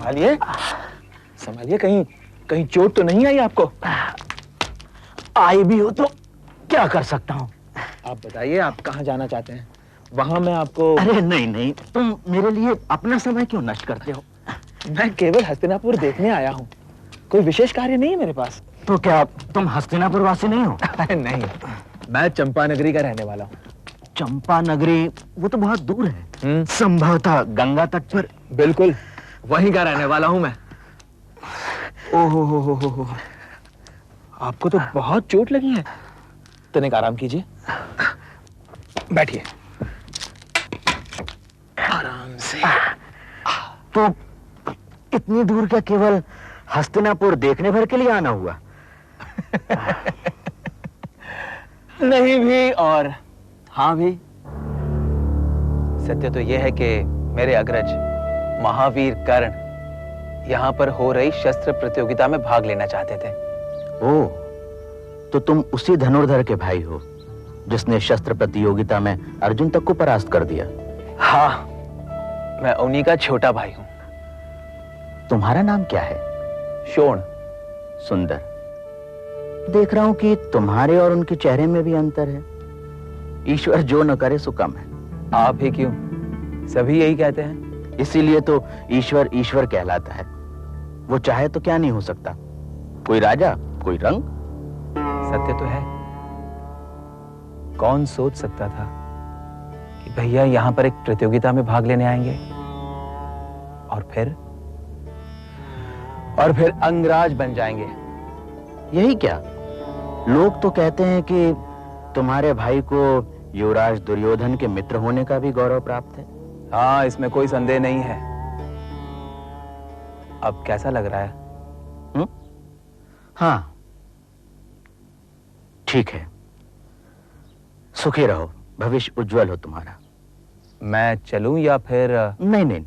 संभालिए, संभालिए, कहीं कहीं चोट तो नहीं आई आपको? आई भी हो तो क्या कर सकता हूँ। आप बताइए, आप कहाँ जाना चाहते हैं? वहां मैं आपको। अरे नहीं नहीं, तुम मेरे लिए अपना समय क्यों नष्ट करते हो? मैं केवल हस्तिनापुर देखने आया हूँ, कोई विशेष कार्य नहीं है मेरे पास। तो क्या तुम हस्तिनापुर वासी नहीं हो? नहीं, मैं चंपानगरी का रहने वाला हूँ। चंपा नगरी वो तो बहुत दूर है, संभवतः गंगा तट पर। बिल्कुल, वहीं का रहने वाला हूँ मैं। ओहो हो। आपको तो बहुत चोट लगी है। तनिक आराम कीजिए, बैठिए आराम से। तो इतनी दूर क्या केवल हस्तिनापुर देखने भर के लिए आना हुआ? नहीं भी और हाँ भी। सत्य तो यह है कि मेरे अग्रज महावीर कर्ण यहाँ पर हो रही शस्त्र प्रतियोगिता में भाग लेना चाहते थे। ओह, तो तुम उसी धनुर्धर के भाई हो जिसने शस्त्र प्रतियोगिता में अर्जुन तक को परास्त कर दिया? हाँ, मैं उन्हीं का छोटा भाई हूँ। तुम्हारा नाम क्या है? शोण। सुंदर। देख रहा हूं कि तुम्हारे और उनके चेहरे में भी अंतर है। ईश्वर जो न करे सो कम है। आप ही क्यों, सभी यही कहते हैं। इसीलिए तो ईश्वर ईश्वर कहलाता है। वो चाहे तो क्या नहीं हो सकता, कोई राजा, कोई रंग। सत्य तो है, कौन सोच सकता था कि भैया यहां पर एक प्रतियोगिता में भाग लेने आएंगे और फिर अंगराज बन जाएंगे। यही क्या, लोग तो कहते हैं कि तुम्हारे भाई को युवराज दुर्योधन के मित्र होने का भी गौरव प्राप्त है। हाँ, इसमें कोई संदेह नहीं है। अब कैसा लग रहा है? हाँ ठीक है, सुखी रहो, भविष्य उज्जवल हो तुम्हारा। मैं चलूं या फिर? नहीं नहीं,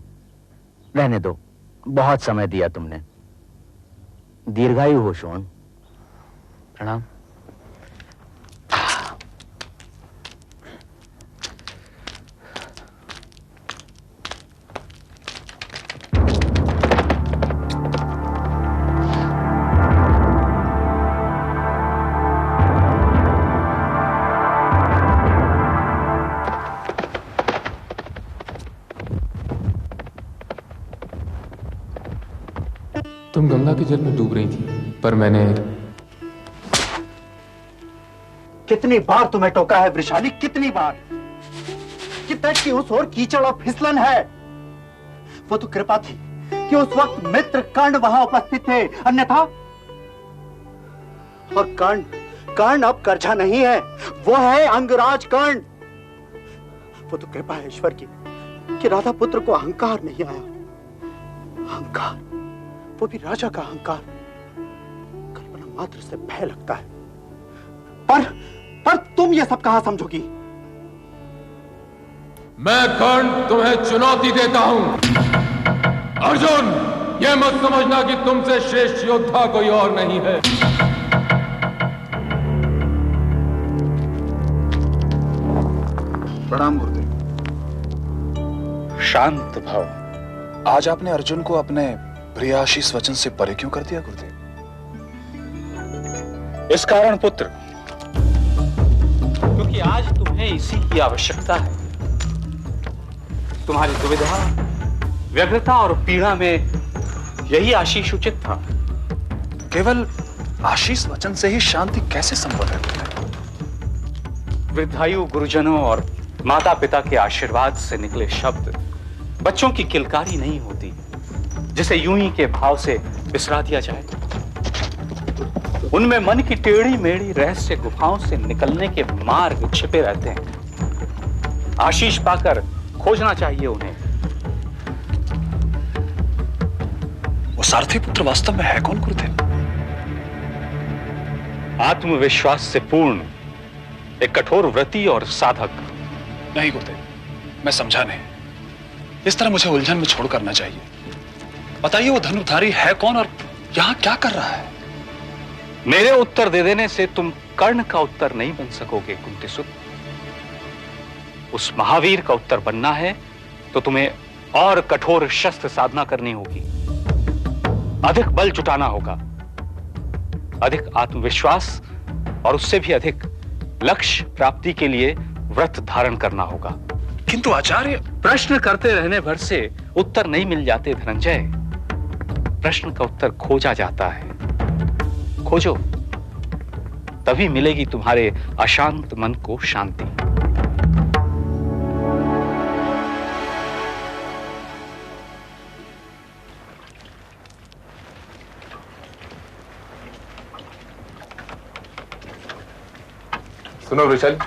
रहने दो, बहुत समय दिया तुमने। दीर्घायु हो शोण। प्रणाम। तुम गंगा के जल में डूब रही थी, पर मैंने। कितनी बार तुम्हें टोका है वृषाली, कितनी बार कि तट की उस ओर कीचड़ और फिसलन है। वो तो कृपा थी कि उस वक्त मित्र कर्ण वहां उपस्थित थे, अन्यथा। और कर्ण अब करछा नहीं है, वो है अंगराज कर्ण। वो तो कृपा है ईश्वर की कि राधा पुत्र को अहंकार नहीं आया। अहंकार, वो भी राजा का अहंकार, कल्पना मात्र से भय लगता है। पर तुम ये सब कहां समझोगी? मैं कर्ण तुम्हें चुनौती देता हूं। अर्जुन, यह मत समझना कि तुमसे श्रेष्ठ योद्धा कोई और नहीं है। प्रणाम गुरुदेव। शांत भव। आज आपने अर्जुन को अपने प्रियाशीष वचन से परे क्यों कर दिया गुरुदेव? इस कारण पुत्र, क्योंकि आज तुम्हें इसी की आवश्यकता है। तुम्हारी दुविधा, व्यग्रता और पीड़ा में यही आशीष उचित था। केवल आशीष वचन से ही शांति कैसे संभव है गुरुदेव? वृद्धायु गुरुजनों और माता पिता के आशीर्वाद से निकले शब्द बच्चों की किलकारी नहीं होती, जिसे यूं ही के भाव से बिसरा दिया जाए। उनमें मन की टेढ़ी मेढ़ी रहस्य गुफाओं से निकलने के मार्ग छिपे रहते हैं। आशीष पाकर खोजना चाहिए उन्हें। वो सारथी पुत्र वास्तव में है कौन गुरुदेव? आत्मविश्वास से पूर्ण एक कठोर व्रती और साधक। नहीं गुरुदेव, मैं समझा नहीं। इस तरह मुझे उलझन में छोड़कर ना चाहिए। बताइए वो धनुर्धारी है कौन और यहां क्या कर रहा है? मेरे उत्तर दे देने से तुम कर्ण का उत्तर नहीं बन सकोगे कुंतीसुत। उस महावीर का उत्तर बनना है तो तुम्हें और कठोर शस्त्र साधना करनी होगी। अधिक बल जुटाना होगा, अधिक आत्मविश्वास और उससे भी अधिक लक्ष्य प्राप्ति के लिए व्रत धारण करना होगा। किंतु आचार्य, प्रश्न करते रहने भर से उत्तर नहीं मिल जाते धनंजय। प्रश्न का उत्तर खोजा जाता है। खोजो, तभी मिलेगी तुम्हारे अशांत मन को शांति। सुनो वृषल,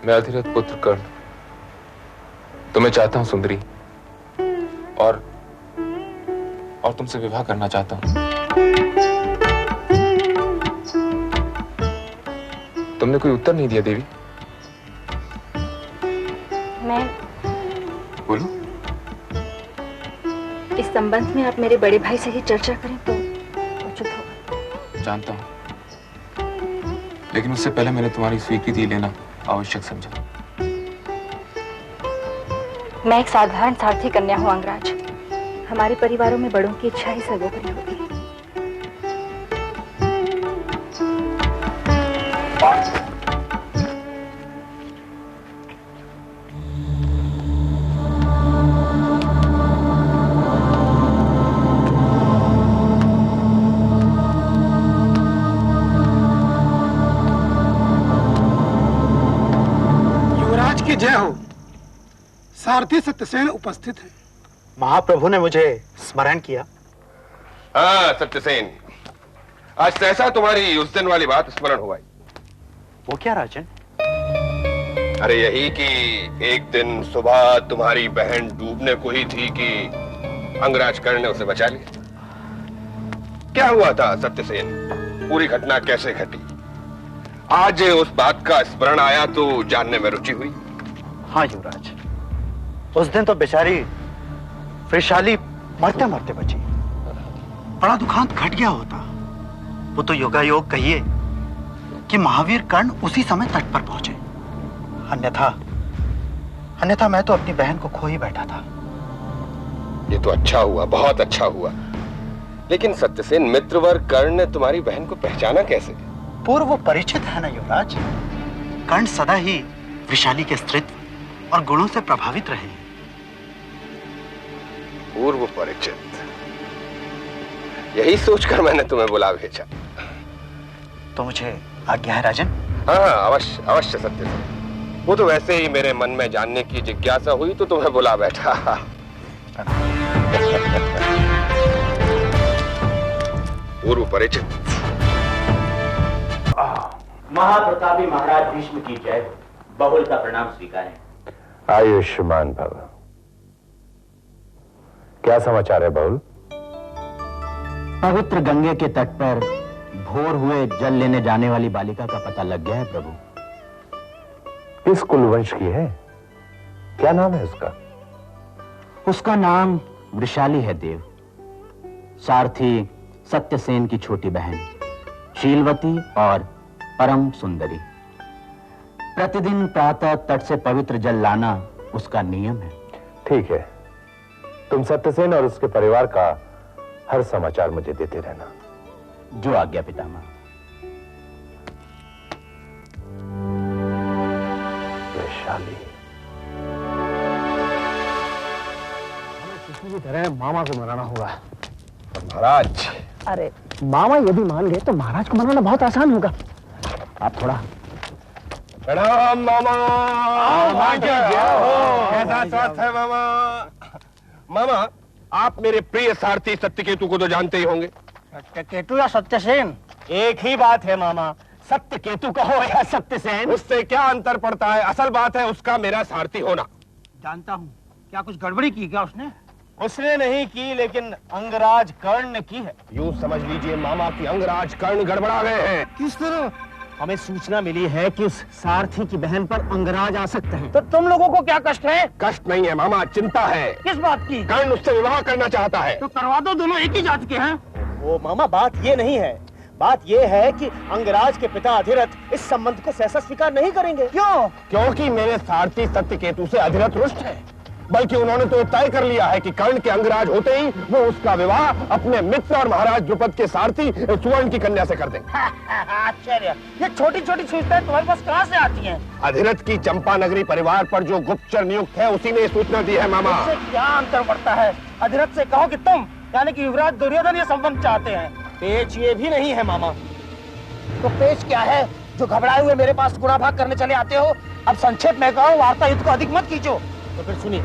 मैं अधिरथ पुत्र कर्ण तुम्हें चाहता हूं सुंदरी, और तुमसे विवाह करना चाहता हूं। तुमने कोई उत्तर नहीं दिया देवी। मैं बोलो। इस संबंध में आप मेरे बड़े भाई से ही चर्चा करें तो उचित होगा। जानता हूं, लेकिन उससे पहले मैंने तुम्हारी स्वीकृति लेना आवश्यक समझा। मैं एक साधारण सारथी कन्या हूं अंगराज। हमारे परिवारों में बड़ों की इच्छा ही सर्वोपरि होती है। युवराज की जय हो। सारथी सत्यसेन उपस्थित है। महाप्रभु ने मुझे स्मरण किया। हाँ सत्यसेन, आज सहसा तुम्हारी उस दिन वाली बात स्मरण हुआ। वो क्या राजन? अरे यही कि एक दिन सुबह तुम्हारी बहन डूबने को ही थी कि अंगराज कर्ण ने उसे बचा लिया। क्या हुआ था सत्यसेन? पूरी घटना कैसे घटी? आज उस बात का स्मरण आया तो जानने में रुचि हुई। हाँ युवराज, उस दिन तो बेचारी वृषाली मरते मरते बची। बड़ा दुखांत घट गया होता। वो तो योगायोग कहिए कि महावीर कर्ण उसी समय तट पर पहुंचे। अन्यथा मैं तो अपनी बहन को खो ही बैठा था। ये तो अच्छा हुआ, बहुत अच्छा हुआ। लेकिन सत्यसेन, मित्रवर कर्ण ने तुम्हारी बहन को पहचाना कैसे? पूर्व परिचित है ना युवराज। कर्ण सदा ही वृषाली के स्त्रीत्व और गुणों से प्रभावित रहे। पूर्व परिचित, यही सोचकर मैंने तुम्हें बुला भेजा। तो मुझे आज्ञा है राजन? हाँ अवश्य अवश्य सत्यसेन। वो तो वैसे ही मेरे मन में जानने की जिज्ञासा हुई तो तुम्हें बुला बैठा। पूर्व परिचित। महाप्रतापी महाराज भीष्म की जय हो। बहुल का प्रणाम स्वीकारें। आयुष्मान भव। क्या समाचार है बहुल? पवित्र गंगे के तट पर भोर हुए जल लेने जाने वाली बालिका का पता लग गया है प्रभु। किस कुलवंश की है? क्या नाम है उसका? उसका नाम वृषाली है देव। सारथी सत्यसेन की छोटी बहन, शीलवती और परम सुंदरी। प्रतिदिन प्रातः तट से पवित्र जल लाना उसका नियम है। ठीक है, तुम सत्यसेन और उसके परिवार का हर समाचार मुझे देते रहना। जो आज्ञा पितामह। वैशाली, किसी भी तरह मामा को मनाना होगा। महाराज, अरे मामा यदि मान गए तो महाराज को मनाना बहुत आसान होगा। आप थोड़ा प्रणाम मामा। कैसा स्वास्थ्य है मामा? मामा, आप मेरे प्रिय सारथी सत्यकेतु को तो जानते ही होंगे। सत्यकेतु या सत्यसेन एक ही बात है मामा। सत्यकेतु कहो या सत्यसेन, उससे क्या अंतर पड़ता है? असल बात है उसका मेरा सारथी होना। जानता हूँ। क्या कुछ गड़बड़ी की क्या उसने? उसने नहीं की, लेकिन अंगराज कर्ण ने की है। यूं समझ लीजिए मामा कि अंगराज कर्ण गड़बड़ा गए हैं। किस तरह? हमें सूचना मिली है कि उस सारथी की बहन पर अंगराज आ सकते हैं। तो तुम लोगों को क्या कष्ट है? कष्ट नहीं है मामा, चिंता है। किस बात की? कर्ण उससे विवाह करना चाहता है। तो करवा दो, दोनों एक ही जात के हैं। वो मामा, बात ये नहीं है। बात यह है कि अंगराज के पिता अधिरथ इस संबंध को सहसा स्वीकार नहीं करेंगे। क्यों? क्योंकि मेरे सारथी सत्यकेतु से अधिरथ रुष्ट है। बल्कि उन्होंने तो तय कर लिया है कि कर्ण के अंगराज होते ही वो उसका विवाह अपने मित्र और महाराज द्रुपद के सारथी सुवर्ण की कन्या से कर देंगे। आश्चर्य, ये छोटी छोटी सूचनाएं तुम्हारे पास कहाँ से आती हैं? अधिरथ की चंपा नगरी परिवार पर जो गुप्तचर नियुक्त है उसी ने ये सूचना दी है मामा। इससे क्या अंतर पड़ता है? अधिरथ से कहो कि तुम यानी कि युवराज दुर्योधन ये संबंध चाहते हैं। पेच ये भी नहीं है मामा। तो पेच क्या है जो घबराए हुए मेरे पास गुणा भाग करने चले आते हो? अब संक्षेप में कहो, वार्ता युद्ध को अधिक मत खींचो। तो फिर सुनिए,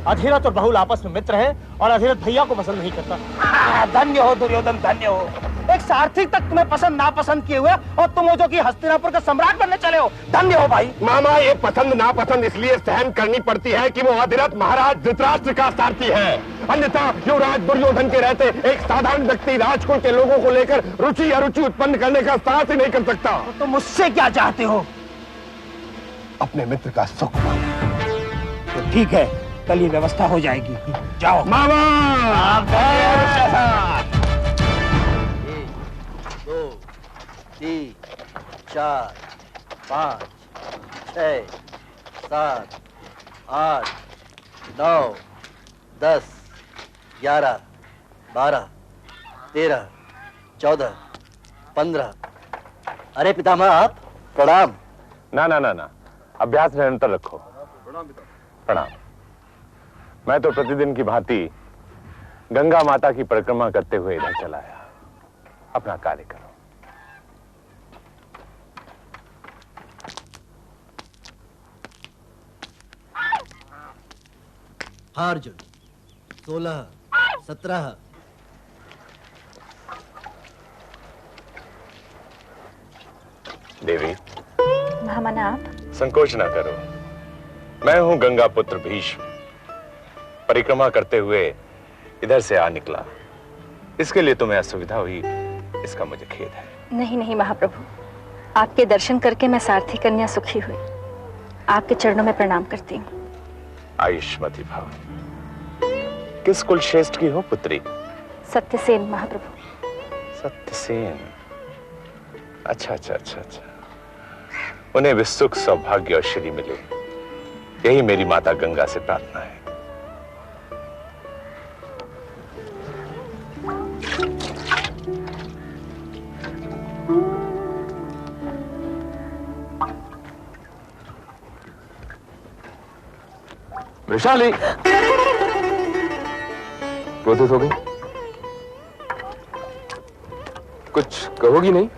अधिरथ और बहुल आपस में मित्र हैं और अधिरथ भैया को पसंद नहीं करता। धन्य हो दुर्योधन, धन्य हो। एक सारथी तक तुम्हें पसंद नापसंद किए हुए और तुम हो जो कि हस्तिनापुर का सम्राट बनने चले हो। धन्य हो भाई। मामा, ये पसंद नापसंद इसलिए सहन करनी पड़ती है कि वो अधिरथ महाराज धृतराष्ट्र का सारथी है। अन्यथा युवराज दुर्योधन के रहते एक साधारण व्यक्ति राजकुल के लोगों को लेकर रुचि अरुचि उत्पन्न करने का साहस ही नहीं कर सकता। तो तुम मुझसे क्या चाहते हो? अपने मित्र का सुख मामा। तो ठीक है, कल ये व्यवस्था हो जाएगी। जाओ मामा। 1 2 3 4 5 6 7 8 9 10 11 12 13 14 15। अरे पितामह, आप प्रणाम। ना ना ना ना, अभ्यास निरंतर रखो। प्रणाम। मैं तो प्रतिदिन की भांति गंगा माता की परिक्रमा करते हुए इधर चला आया। अपना कार्य करो। अर्जुन 16 17। देवी, महामना आप? संकोच ना करो। मैं हूं गंगा पुत्र भीष्म। परिक्रमा करते हुए इधर से आ निकला। इसके लिए तुम्हें असुविधा हुई, इसका मुझे खेद है। नहीं नहीं महाप्रभु, आपके दर्शन करके मैं सारथी कन्या सुखी हुई। आपके चरणों में प्रणाम करती हूँ। आयुष्मती भव। किस कुल श्रेष्ठ की हो पुत्री? सत्यसेन महाप्रभु। सत्यसेन। अच्छा अच्छा अच्छा अच्छा। उन्हें विसुख सौभाग्य और श्री मिले, यही मेरी माता गंगा से प्रार्थना है। वृषाली, क्रोधित हो गई? कुछ कहोगी नहीं?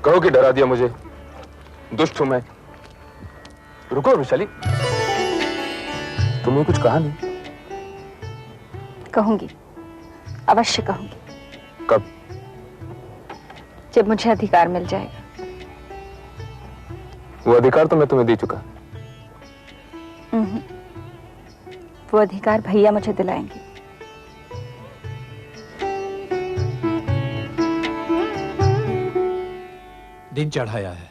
कहो कि डरा दिया मुझे, दुष्ट हूं मैं। रुको वृषाली, तुमने कुछ कहा नहीं। कहूंगी, अवश्य कहूंगी। कब? जब मुझे अधिकार मिल जाएगा। वो अधिकार तो मैं तुम्हें दे चुका। वो अधिकार भैया मुझे दिलाएंगे। दिन चढ़ाया है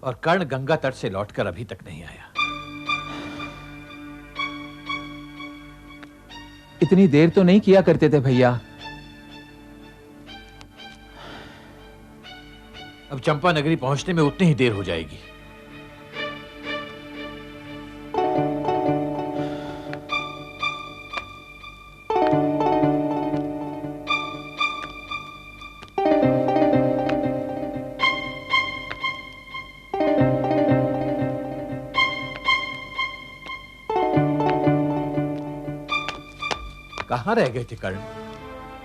और कर्ण गंगा तट से लौटकर अभी तक नहीं आया। इतनी देर तो नहीं किया करते थे भैया। अब चंपा नगरी पहुंचने में उतनी ही देर हो जाएगी। कहां रह गए थे कर्ण?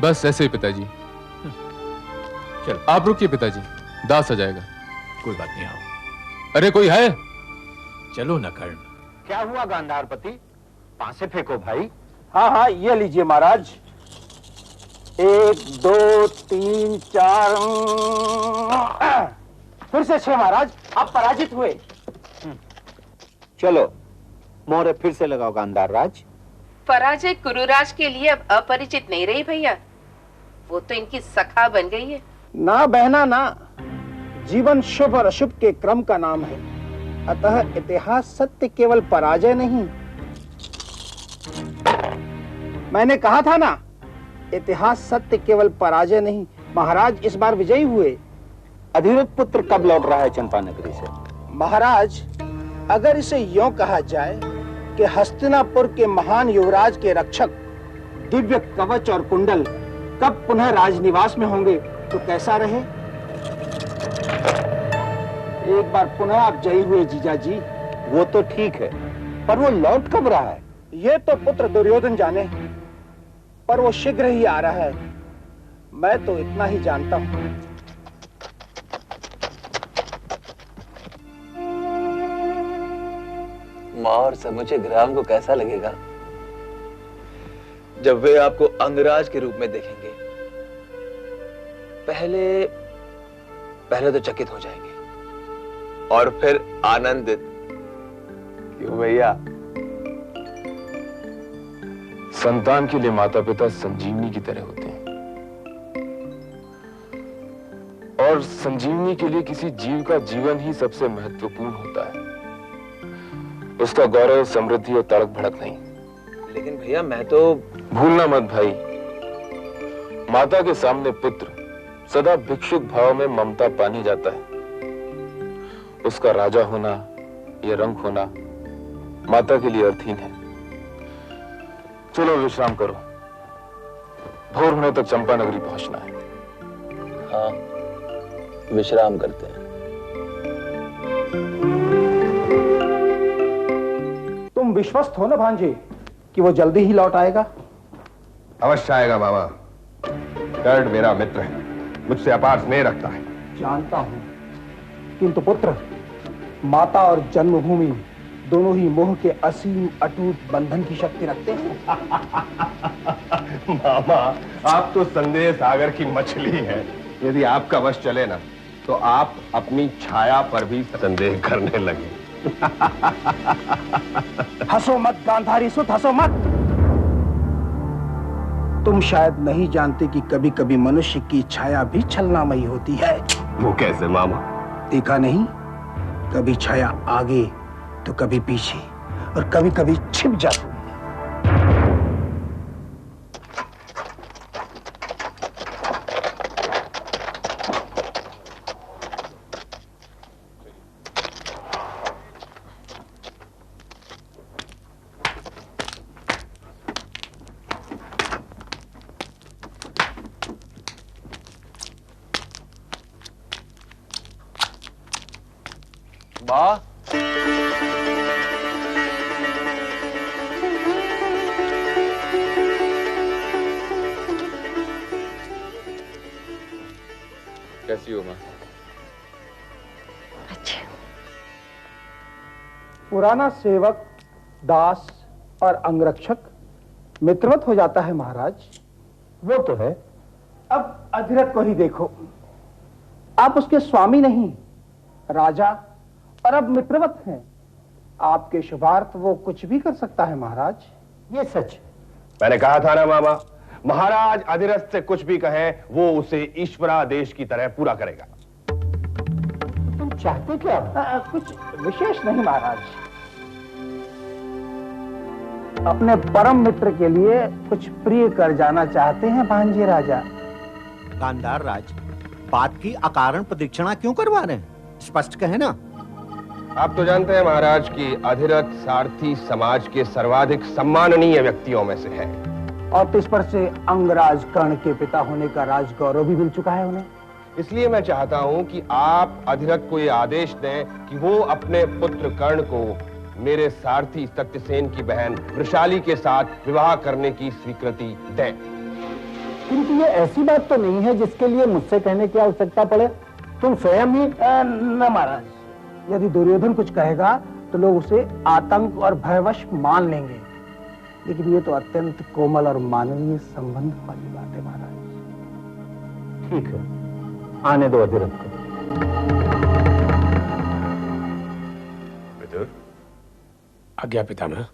बस ऐसे ही पिताजी। चलो आप रुकिए पिताजी, दास आ जाएगा। कोई बात नहीं, आओ। अरे कोई है? चलो न कर्ण। क्या हुआ गांधारपति? पासे फेंको भाई। हाँ हाँ, ये लीजिए महाराज। 1 2 3 4। फिर से 6 महाराज, आप पराजित हुए। चलो मोहरे फिर से लगाओ गांधार राज। पराजय कुरुराज के लिए अब अपरिचित नहीं रही भैया, वो तो इनकी सखा बन गई है। ना बहना ना, जीवन शुभ और अशुभ के क्रम का नाम है। अतः इतिहास सत्य केवल पराजय नहीं। मैंने कहा था ना, इतिहास सत्य केवल पराजय नहीं महाराज, इस बार विजयी हुए। अधिरथ पुत्र कब लौट रहा है चंपा नगरी से? महाराज, अगर इसे यों कहा जाए कि हस्तिनापुर के महान युवराज के रक्षक दिव्य कवच और कुंडल कब पुनः राजनिवास में होंगे तो कैसा रहे? एक बार पुनः आप जयी हुए जीजा जी। वो तो ठीक है, पर वो लौट कब रहा है? ये तो पुत्र दुर्योधन जाने, पर वो शीघ्र ही आ रहा है। मैं तो इतना ही जानता हूं। माँ और समूचे ग्राम को कैसा लगेगा जब वे आपको अंगराज के रूप में देखेंगे? पहले तो चकित हो जाएंगे और फिर आनंदित। क्यों भैया? संतान के लिए माता पिता संजीवनी की तरह होते हैं, और संजीवनी के लिए किसी जीव का जीवन ही सबसे महत्वपूर्ण होता है। उसका गौरव, समृद्धि और तड़क भड़क नहीं। लेकिन भैया मैं तो... भूलना मत भाई, माता के सामने पुत्र सदा भिक्षुक भाव में ममता पानी जाता है। उसका राजा होना या रंग होना माता के लिए अर्थहीन है। चलो विश्राम करो, भोर होने तक चंपा नगरी पहुंचना है। हाँ, विश्राम करते हैं। तुम विश्वस्त हो ना भांजे कि वो जल्दी ही लौट आएगा? अवश्य आएगा मामा। कर्ण मेरा मित्र है, मुझसे अपार स्नेह रखता है। जानता हूं, किंतु पुत्र, माता और जन्मभूमि दोनों ही मोह के असीम अटूट बंधन की शक्ति रखते हैं। मामा, आप तो संदेह सागर की मछली हैं। यदि आपका वश चले ना, तो आप अपनी छाया पर भी संदेह करने लगे। हंसो मत गांधारी सुत, हंसो मत। तुम शायद नहीं जानते कि कभी कभी मनुष्य की छाया भी छलनामयी होती है। वो कैसे मामा? देखा नहीं, कभी छाया आगे तो कभी पीछे, और कभी कभी छिप जाती। माँ, कैसी हो मां? अच्छा। पुराना सेवक, दास और अंगरक्षक मित्रवत हो जाता है महाराज। वो तो है। अब अधिरथ को ही देखो, आप उसके स्वामी नहीं, राजा, और अब मित्रवत हैं। आपके शुभार्थ वो कुछ भी कर सकता है महाराज। ये सच। मैंने कहा था ना मामा, महाराज अधिरथ से कुछ भी कहें, वो उसे ईश्वरादेश की तरह पूरा करेगा। तुम चाहते क्या? कुछ विशेष नहीं महाराज, अपने परम मित्र के लिए कुछ प्रिय कर जाना चाहते हैं भांजे राजा। गांधार राज, बात की अकारण प्रदक्षिणा क्यों करवा रहे हैं? स्पष्ट कहे ना। आप तो जानते हैं महाराज कि अधिरथ सारथी समाज के सर्वाधिक सम्माननीय व्यक्तियों में से है, और तो इस पर से अंगराज कर्ण के पिता होने का राज गौरव भी मिल चुका है उन्हें। इसलिए मैं चाहता हूं कि आप अधिरथ को यह आदेश दें कि वो अपने पुत्र कर्ण को मेरे सारथी सत्यसेन की बहन वृषाली के साथ विवाह करने की स्वीकृति दें। किंतु ये ऐसी बात तो नहीं है जिसके लिए मुझसे कहने की आवश्यकता पड़े। तुम स्वयं ही न महाराज, यदि दुर्योधन कुछ कहेगा तो लोग उसे आतंक और भयवश मान लेंगे, लेकिन ये तो अत्यंत कोमल और मानवीय संबंध वाली बात है महाराज। ठीक है, आने दो अधिरथ को। विदुर, आज्ञा पितामह।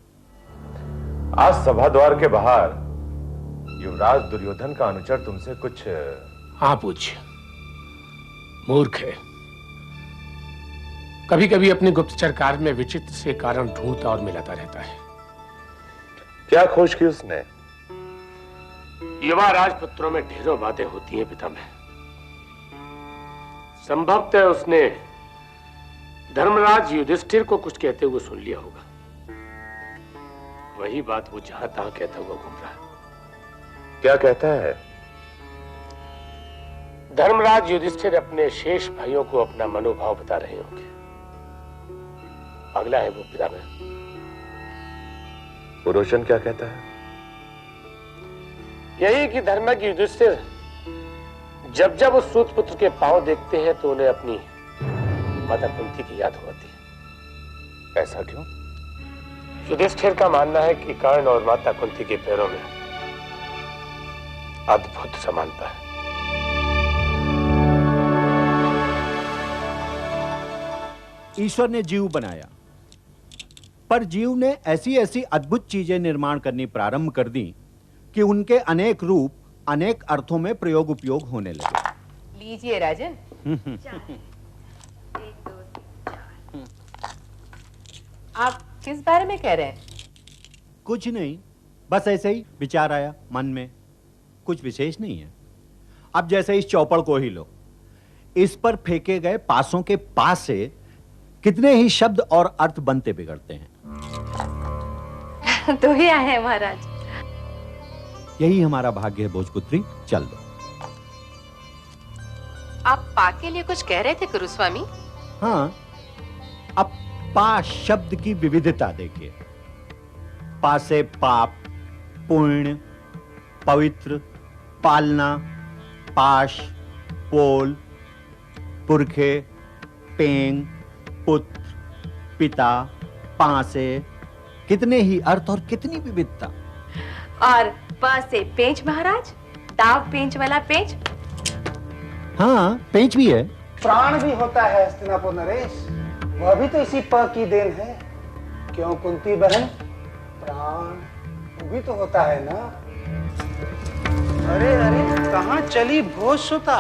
आज सभा द्वार के बाहर युवराज दुर्योधन का अनुचर तुमसे कुछ... हाँ पूज्य, मूर्ख है। कभी कभी अपने गुप्तचर कार्य में विचित्र से कारण ढूंढता और मिलाता रहता है। क्या खोज की उसने? युवा राजपुत्रों में ढेरों बातें होती हैं पितामह। संभवतः उसने धर्मराज युधिष्ठिर को कुछ कहते हुए सुन लिया होगा। वही बात वो जहां तहां कहता हुआ घूम रहा है। क्या कहता है? धर्मराज युधिष्ठिर अपने शेष भाइयों को अपना मनोभाव बता रहे होंगे। अगला है वो पितामह। पुरोशन क्या कहता है? यही कि धर्मज्ञ युधिष्ठिर जब जब उस सूत पुत्र के पांव देखते हैं तो उन्हें अपनी माता कुंती की याद होती है। ऐसा क्यों? युधिष्ठिर का मानना है कि कर्ण और माता कुंती के पैरों में अद्भुत समानता है। ईश्वर ने जीव बनाया, पर जीव ने ऐसी ऐसी अद्भुत चीजें निर्माण करनी प्रारंभ कर दी कि उनके अनेक रूप अनेक अर्थों में प्रयोग उपयोग होने लगे। लीजिए राजन। आप किस बारे में कह रहे हैं? कुछ नहीं, बस ऐसे ही विचार आया मन में, कुछ विशेष नहीं है। अब जैसे इस चौपड़ को ही लो, इस पर फेंके गए पासों के पास से कितने ही शब्द और अर्थ बनते बिगड़ते हैं। तो ही आए हैं महाराज। यही हमारा भाग्य है भोजपुत्री, चल दो। आप पा के लिए कुछ कह रहे थे गुरुस्वामी? हाँ, अब पा शब्द की विविधता देखिए। पा से पाप, पुण्य, पवित्र, पालना, पाश, पोल, पुरखे, पेंग, पुत्र, पिता, पासे, कितने ही अर्थ और कितनी विविधता। और प से पेंच महाराज, दाव पेंच वाला पेंच। हाँ, पेंच भी है। प्राण भी होता है हस्तिनापुर नरेश, वह भी तो इसी प की देन है। क्यों कुंती बहन, प्राण वो भी तो होता है ना। अरे अरे, कहाँ चली भोज सुता?